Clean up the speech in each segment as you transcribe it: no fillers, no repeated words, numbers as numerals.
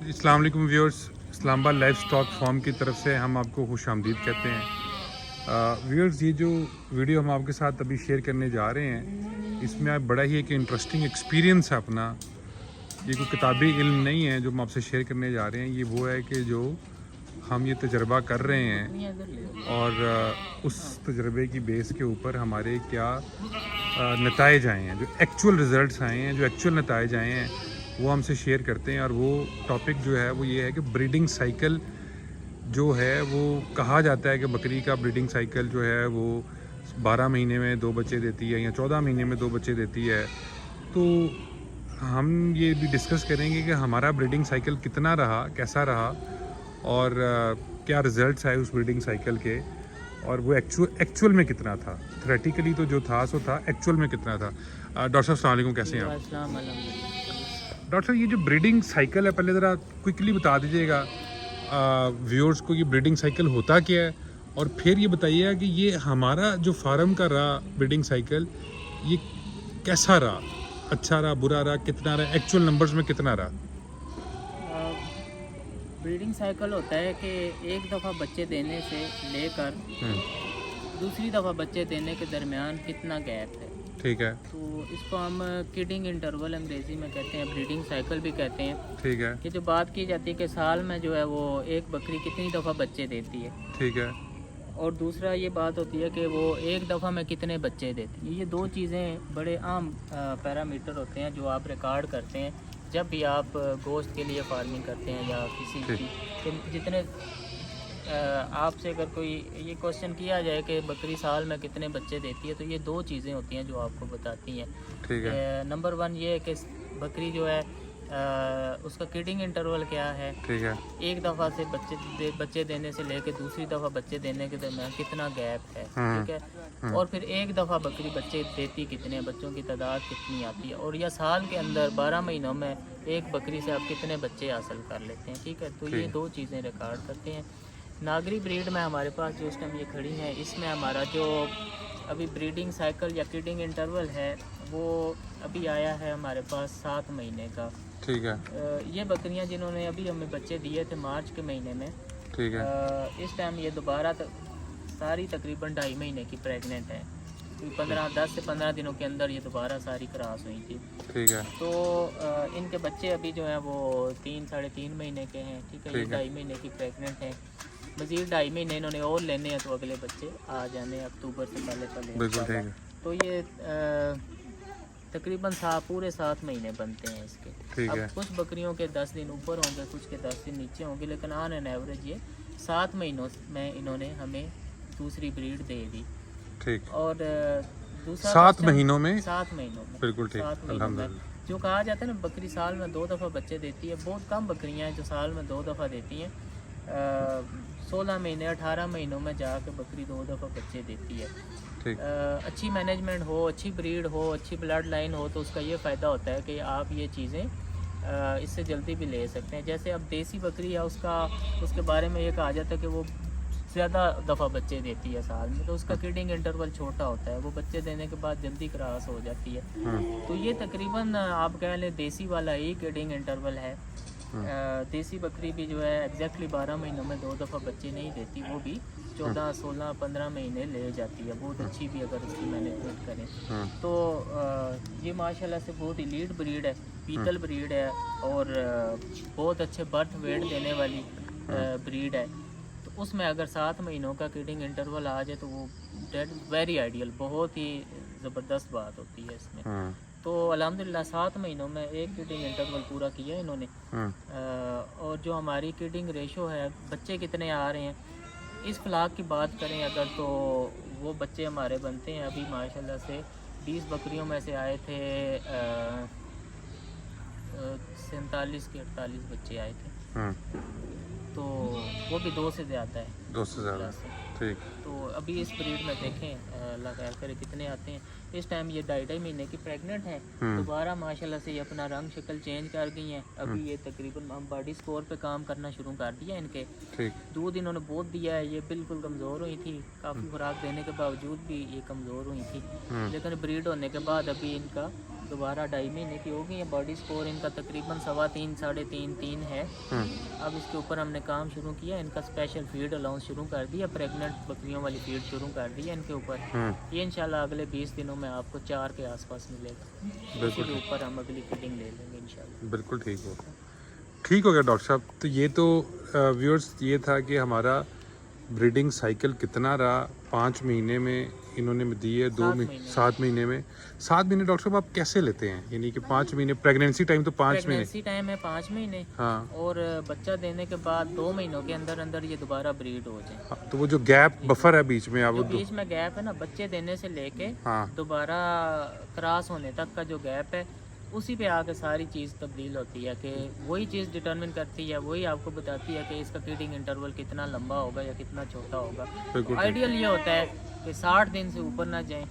अस्सलाम वालेकुम viewers, Islamabad livestock farm की तरफ से हम आपको खुश आमदीद कहते हैं। व्यूअर्स, ये जो वीडियो हम आपके साथ अभी शेयर करने जा रहे हैं, इसमें आप बड़ा ही एक इंटरेस्टिंग एक्सपीरियंस है अपना। ये कोई किताबी इल्म नहीं है जो हम आपसे शेयर करने जा रहे हैं। ये वो है कि जो हम ये तजर्बा कर रहे हैं और उस तजर्बे की बेस के ऊपर हमारे क्या नताइज आए हैं, जो एक्चुअल रिज़ल्ट्स आए हैं, जो एक्चुअल नताइज आए हैं, वो हमसे शेयर करते हैं। और वो टॉपिक जो है वो ये है कि ब्रीडिंग साइकिल जो है, वो कहा जाता है कि बकरी का ब्रीडिंग साइकिल जो है वो 12 महीने में 2 बच्चे देती है या 14 महीने में 2 बच्चे देती है। तो हम ये भी डिस्कस करेंगे कि हमारा ब्रीडिंग साइकिल कितना रहा, कैसा रहा और क्या रिज़ल्ट्स आए उस ब्रीडिंग साइकिल के, और वो एक्चुअल में कितना था। थ्योरेटिकली तो जो था सो था, एक्चुअल में कितना था। डॉक्टर साहब अस्सलाम वालेकुम, कैसे हैं आप? डॉक्टर साहब, ये जो ब्रीडिंग साइकिल है, पहले ज़रा क्विकली बता दीजिएगा व्यूअर्स को ये ब्रीडिंग साइकिल होता क्या है, और फिर ये बताइएगा कि ये हमारा जो फार्म का रहा ब्रीडिंग साइकिल, ये कैसा रहा, अच्छा रहा, बुरा रहा, कितना रहा, एक्चुअल नंबर्स में कितना रहा। ब्रीडिंग साइकिल होता है कि एक दफ़ा बच्चे देने से लेकर दूसरी दफ़ा बच्चे देने के दरमियान कितना गैप है। ठीक है। तो इसको हम किडिंग इंटरवल अंग्रेज़ी में कहते हैं, ब्रीडिंग साइकिल भी कहते हैं। ठीक है। कि जो बात की जाती है कि साल में जो है वो एक बकरी कितनी दफ़ा बच्चे देती है। ठीक है। और दूसरा ये बात होती है कि वो एक दफ़ा में कितने बच्चे देती है। ये दो चीज़ें बड़े आम पैरामीटर होते हैं जो आप रिकॉर्ड करते हैं जब भी आप गोश्त के लिए फार्मिंग करते हैं या किसी की जितने आपसे अगर कोई ये क्वेश्चन किया जाए कि बकरी साल में कितने बच्चे देती है, तो ये दो चीज़ें होती हैं जो आपको बताती हैं। ठीक है। नंबर 1 ये है कि बकरी जो है उसका किडिंग इंटरवल क्या है। ठीक है। एक दफ़ा से बच्चे देने से लेकर दूसरी दफ़ा बच्चे देने के दरमियान कितना गैप है। ठीक है। और फिर एक दफ़ा बकरी बच्चे देती कितने, बच्चों की तादाद कितनी आती है, और या साल के अंदर 12 महीनों में एक बकरी से आप कितने बच्चे हासिल कर लेते हैं। ठीक है। तो ये दो चीज़ें रिकॉर्ड करते हैं। नागरी ब्रीड में हमारे पास जो इस टाइम ये खड़ी हैं, इसमें हमारा जो अभी ब्रीडिंग साइकिल या किडिंग इंटरवल है वो अभी आया है हमारे पास 7 महीने का। ठीक है। ये बकरियां जिन्होंने अभी हमें बच्चे दिए थे मार्च के महीने में, ठीक है। इस टाइम ये दोबारा सारी तकरीबन 2.5 महीने की प्रेग्नेंट है। 10 से 15 दिनों के अंदर ये दोबारा सारी क्रॉस हुई थी। ठीक है। तो इनके बच्चे अभी जो हैं वो 3-3.5 महीने के हैं। ठीक है। ये 2.5 महीने की प्रेग्नेंट हैं। मज़ीद 2.5 महीने इन्होंने और लेने हैं, तो अगले बच्चे आ जाने अक्टूबर से पहले। बिल्कुल ठीक है। तो ये तकरीबन पूरे 7 महीने बनते हैं इसके। ठीक अब है। कुछ बकरियों के 10 दिन ऊपर होंगे, कुछ के 10 दिन नीचे होंगे, लेकिन ऑन एन एवरेज ये 7 महीनों में इन्होंने हमें दूसरी ब्रीड दे दी। ठीक। और दूसरा 7 महीनों में? 7 महीनों में बिल्कुल ठीक, 7 महीनों में। अल्हम्दुलिल्लाह। जो कहा जाता है ना बकरी साल में 2 दफ़ा बच्चे देती है, बहुत कम बकरियां हैं जो साल में 2 दफ़ा देती हैं। 16 महीने 18 महीनों में जाकर बकरी 2 दफ़ा बच्चे देती है। ठीक। अच्छी मैनेजमेंट हो, अच्छी ब्रीड हो, अच्छी ब्लड लाइन हो, तो उसका ये फ़ायदा होता है कि आप ये चीज़ें इससे जल्दी भी ले सकते हैं। जैसे अब देसी बकरी है, उसके बारे में ये कहा जाता है कि वो ज़्यादा दफ़ा बच्चे देती है साल में, तो उसका किडिंग इंटरवल छोटा होता है, वो बच्चे देने के बाद जल्दी क्रॉस हो जाती है। तो ये तकरीबन आप कह लें देसी वाला ही किडिंग इंटरवल है। देसी बकरी भी जो है एग्जैक्टली 12 महीनों में 2 दफ़ा बच्चे नहीं देती, वो भी 14, 16, 15 महीने ले जाती है, बहुत अच्छी भी अगर उसकी मैनेजमेंट करें तो। ये माशाल्लाह से बहुत इलीट ब्रीड है, पीतल ब्रीड है, और बहुत अच्छे बर्थ वेट देने वाली ब्रीड है। तो उसमें अगर 7 महीनों का किडिंग इंटरवल आ जाए तो वो डेट वेरी आइडियल, बहुत ही ज़बरदस्त बात होती है इसमें। तो अल्हम्दुलिल्लाह 7 महीनों में एक किडिंग इंटरवल पूरा किया इन्होंने। और जो हमारी किडिंग रेशो है, बच्चे कितने आ रहे हैं, इस फ्लाक की बात करें अगर, तो वो बच्चे हमारे बनते हैं अभी माशाल्लाह से 20 बकरियों में से आए थे 47 के 48 बच्चे आए थे। तो वो भी 2 से ज़्यादा है, 2 से ज़्यादा। ठीक। तो अभी इस ब्रीड में देखें अल्लाह खैर करे कितने आते हैं। इस टाइम ये 2.5 महीने की प्रेग्नेंट है, दोबारा माशाल्लाह से ये अपना रंग शक्ल चेंज कर गई हैं। अभी ये तकरीबन हम बॉडी स्कोर पे काम करना शुरू कर दिया इनके। ठीक। दूध इन्होंने बहुत दिया है, ये बिल्कुल कमज़ोर हुई थी, काफ़ी खुराक देने के बावजूद भी ये कमज़ोर हुई थी, लेकिन ब्रीड होने के बाद अभी इनका दोबारा 2.5 महीने की हो गई है। बॉडी स्कोर इनका तकरीबन 3.25 3.5 है। अब इसके ऊपर हमने काम शुरू किया, इनका स्पेशल फीड अलाउंस शुरू कर दिया, प्रेग्नेंट बकरियों वाली फीड शुरू कर दी है इनके ऊपर। ये इंशाल्लाह अगले 20 दिनों में आपको 4 के आसपास मिलेगा। इसी के ऊपर हम अगली फीडिंग ले लेंगे इंशाल्लाह। बिल्कुल ठीक हो गया डॉक्टर साहब। तो ये तो व्यूअर्स ये था कि हमारा ब्रीडिंग साइकिल कितना रहा। 5 महीने में इन्होंने दी है, 7 महीने में। 7 महीने डॉक्टर साहब आप कैसे लेते हैं? यानी कि 5 महीने प्रेगनेंसी टाइम तो 5 महीने, प्रेगनेंसी टाइम है 5 महीने। हाँ। और बच्चा देने के बाद 2 महीनों के अंदर अंदर ये दोबारा ब्रीड हो जाए। हाँ, तो वो जो गैप बफर है बीच में, आप वो बीच में गैप है ना, बच्चे देने से लेके हाँ। दोबारा क्रॉस होने तक का जो गैप है, उसी पे आके सारी चीज़ तब्दील होती है। कि वही चीज़ डिटरमिन करती है, वही आपको बताती है कि इसका फीडिंग इंटरवल कितना लंबा होगा या कितना छोटा होगा। आइडियल ये होता है कि 60 दिन से ऊपर ना जाएं।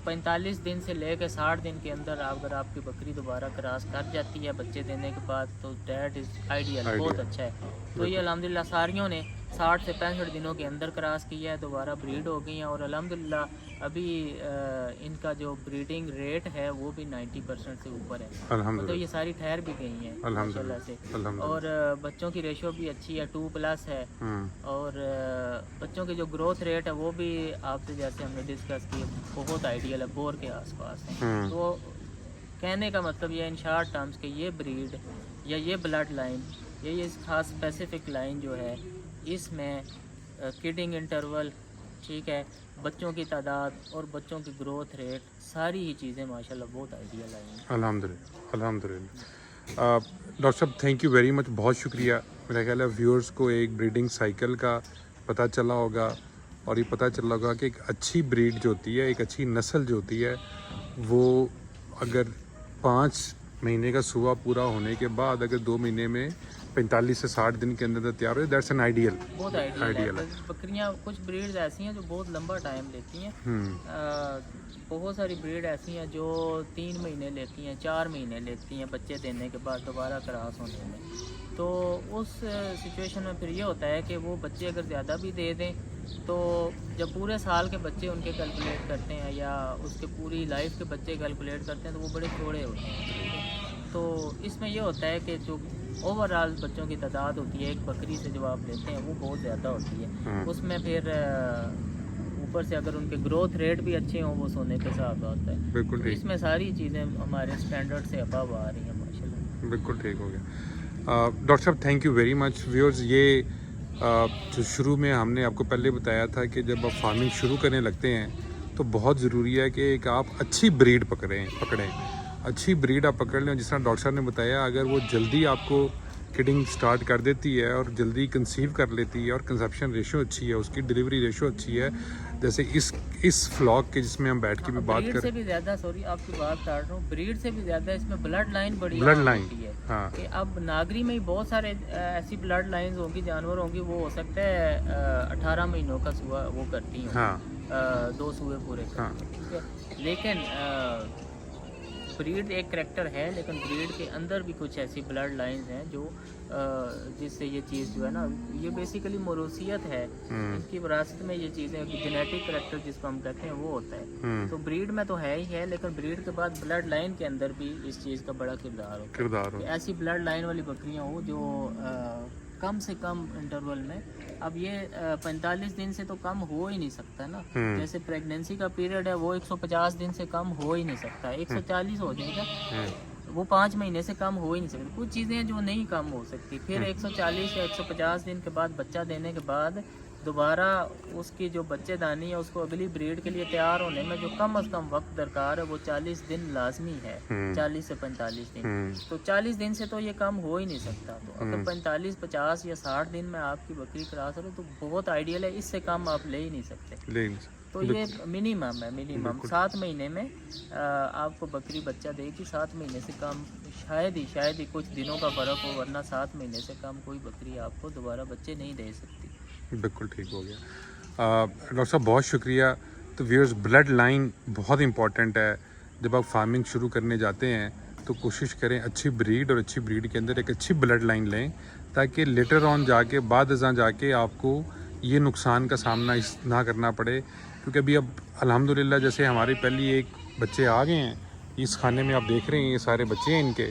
45 दिन से लेकर 60 दिन के अंदर अगर आपकी बकरी दोबारा क्रॉस कर जाती है बच्चे देने के बाद, तो दैट इज़ आइडियल, बहुत अच्छा है। तो ये अल्हम्दुलिल्लाह सारियों ने 60 से 65 दिनों के अंदर क्रॉस किया है, दोबारा ब्रीड हो गई हैं। और अल्हम्दुलिल्लाह अभी इनका जो ब्रीडिंग रेट है वो भी 90% से ऊपर है। तो ये सारी ठहर भी गई हैं माशाल्लाह से। और बच्चों की रेशो भी अच्छी है, 2+ है। और बच्चों की जो ग्रोथ रेट है वो भी आपसे जैसे हमने डिस्कस की बहुत आइडियल है, 4 के आसपास है। तो कहने का मतलब ये इन शॉर्ट टर्म्स के ये ब्रीड या ये ब्लड लाइन या ये खास स्पेसिफिक लाइन जो है, इसमें किडिंग इंटरवल, ठीक है, बच्चों की तादाद और बच्चों की ग्रोथ रेट, सारी ही चीज़ें माशाल्लाह बहुत आइडियल आई हैं। अल्हम्दुलिल्लाह। डॉक्टर साहब थैंक यू वेरी मच, बहुत शुक्रिया। मेरा ख्याल है व्यूअर्स को एक ब्रीडिंग साइकिल का पता चला होगा, और ये पता चला होगा कि एक अच्छी ब्रीड जो होती है, एक अच्छी नस्ल जो होती है, वो अगर 5 महीने का सुबह पूरा होने के बाद अगर 2 महीने में 45 से 60 दिन के अंदर तैयार हो, दैट्स एन आइडियल। बहुत आइडियल है। बकरियां कुछ ब्रीड्स ऐसी हैं जो बहुत लंबा टाइम लेती हैं। बहुत सारी ब्रीड ऐसी हैं जो 3 महीने लेती हैं, 4 महीने लेती हैं बच्चे देने के बाद दोबारा क्रॉस होने में। तो उस सिचुएशन में फिर ये होता है कि वो बच्चे अगर ज़्यादा भी दे दें, तो जब पूरे साल के बच्चे उनके कैलकुलेट करते हैं या उसके पूरी लाइफ के बच्चे कैलकुलेट करते हैं, तो वो बड़े थोड़े होते हैं। तो इसमें ये होता है कि जो ओवरऑल बच्चों की तादाद होती है एक बकरी से जो आप लेते हैं वो बहुत ज़्यादा होती है। उसमें फिर ऊपर से अगर उनके ग्रोथ रेट भी अच्छे हों, वो सोने के साथ होता है। बिल्कुल ठीक। इसमें सारी चीज़ें हमारे स्टैंडर्ड से अबव आ रही हैं माशाल्लाह। बिल्कुल ठीक हो गया। डॉक्टर साहब thank you very much. Viewers ये जो शुरू में हमने आपको पहले बताया था कि जब आप फार्मिंग शुरू करने लगते हैं तो बहुत ज़रूरी है कि एक आप अच्छी ब्रीड पकड़ें। अच्छी ब्रीड आप पकड़ लें। जिस तरह डॉक्टर साहब ने बताया, अगर वो जल्दी आपको किडिंग स्टार्ट कर देती है और जल्दी कंसीव कर लेती है और कंसेप्शन रेशो अच्छी है, उसकी डिलीवरी रेशो अच्छी है, जैसे इस फ्लॉक के जिसमें हम बैठ के भी बात करें, से भी ज़्यादा, सॉरी आपकी बात काट रहा हूँ, ब्रीड से भी ज़्यादा इसमें ब्लड लाइन बड़ी होती है। हाँ। कि अब नागरी में ही बहुत सारे ऐसी ब्लड लाइंस होंगी, जानवर होंगी, वो हो सकता है 18 महीनों का सुआ वो करती हैं। हाँ। 2 सुए पूरे करती हैं। लेकिन ब्रीड एक करैक्टर है, लेकिन ब्रीड के अंदर भी कुछ ऐसी ब्लड लाइंस हैं जो जिससे ये चीज़ जो है ना, ये बेसिकली मोरूसियत है, इनकी विरासत में ये चीज़ें, जेनेटिक करैक्टर जिसको हम कहते हैं वो होता है। तो ब्रीड में तो है ही है, लेकिन ब्रीड के बाद ब्लड लाइन के अंदर भी इस चीज़ का बड़ा किरदार होता है। ऐसी ब्लड लाइन वाली बकरियाँ हो जो कम से कम इंटरवल में, अब ये 45 दिन से तो कम हो ही नहीं सकता ना। जैसे प्रेगनेंसी का पीरियड है वो 150 दिन से कम हो ही नहीं सकता, 140 हो जाएगा, वो 5 महीने से कम हो ही नहीं सकती। कुछ चीज़ें जो नहीं कम हो सकती, फिर 140 या 150 दिन के बाद बच्चा देने के बाद दोबारा उसकी जो बच्चेदानी है उसको अगली ब्रीड के लिए तैयार होने में जो कम अज़ कम वक्त दरकार है वो 40 दिन लाजमी है। 40 से 45 दिन, तो 40 दिन से तो ये कम हो ही नहीं सकता। तो अगर 45, 50 या 60 दिन में आपकी बकरी क्रॉस हो तो बहुत आइडियल है, इससे कम आप ले ही नहीं सकते। तो ये मिनिमम है, मिनिमम 7 महीने में आपको बकरी बच्चा देगी। 7 महीने से कम शायद ही कुछ दिनों का फ़र्क हो, वरना 7 महीने से कम कोई बकरी आपको दोबारा बच्चे नहीं दे सकती। बिल्कुल ठीक हो गया। डॉक्टर साहब बहुत शुक्रिया। तो व्यूअर्स, ब्लड लाइन बहुत इंपॉर्टेंट है। जब आप फार्मिंग शुरू करने जाते हैं तो कोशिश करें अच्छी ब्रीड, और अच्छी ब्रीड के अंदर एक अच्छी ब्लड लाइन लें, ताकि लेटर ऑन जाके बाद अज़ां जाके आपको ये नुकसान का सामना ना करना पड़े। क्योंकि अभी अब अल्हम्दुलिल्लाह जैसे हमारी पहली एक बच्चे आ गए हैं, इस खाने में आप देख रहे हैं ये सारे बच्चे हैं इनके,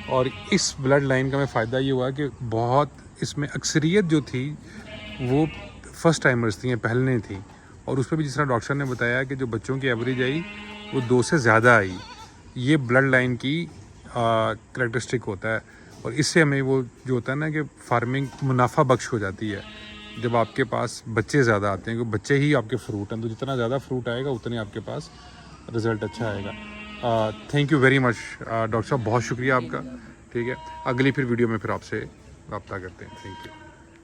और इस ब्लड लाइन का हमें फ़ायदा ये हुआ कि बहुत इसमें अक्सरियत जो थी वो फर्स्ट टाइमर्स थी, पहले थी, और उस पर भी जिस तरह डॉक्टर ने बताया कि जो बच्चों की एवरेज आई वो 2 से ज़्यादा आई। ये ब्लड लाइन की करैक्टरिस्टिक होता है, और इससे हमें वो जो होता है ना कि फार्मिंग मुनाफा बख्श हो जाती है जब आपके पास बच्चे ज़्यादा आते हैं, क्योंकि बच्चे ही आपके फ्रूट हैं, तो जितना ज़्यादा फ्रूट आएगा उतने आपके पास रिज़ल्ट अच्छा आएगा। Thank you very much doctor साहब, बहुत शुक्रिया आपका। ठीक है, अगली फिर वीडियो में फिर आपसे रब्ता करते हैं। Thank you.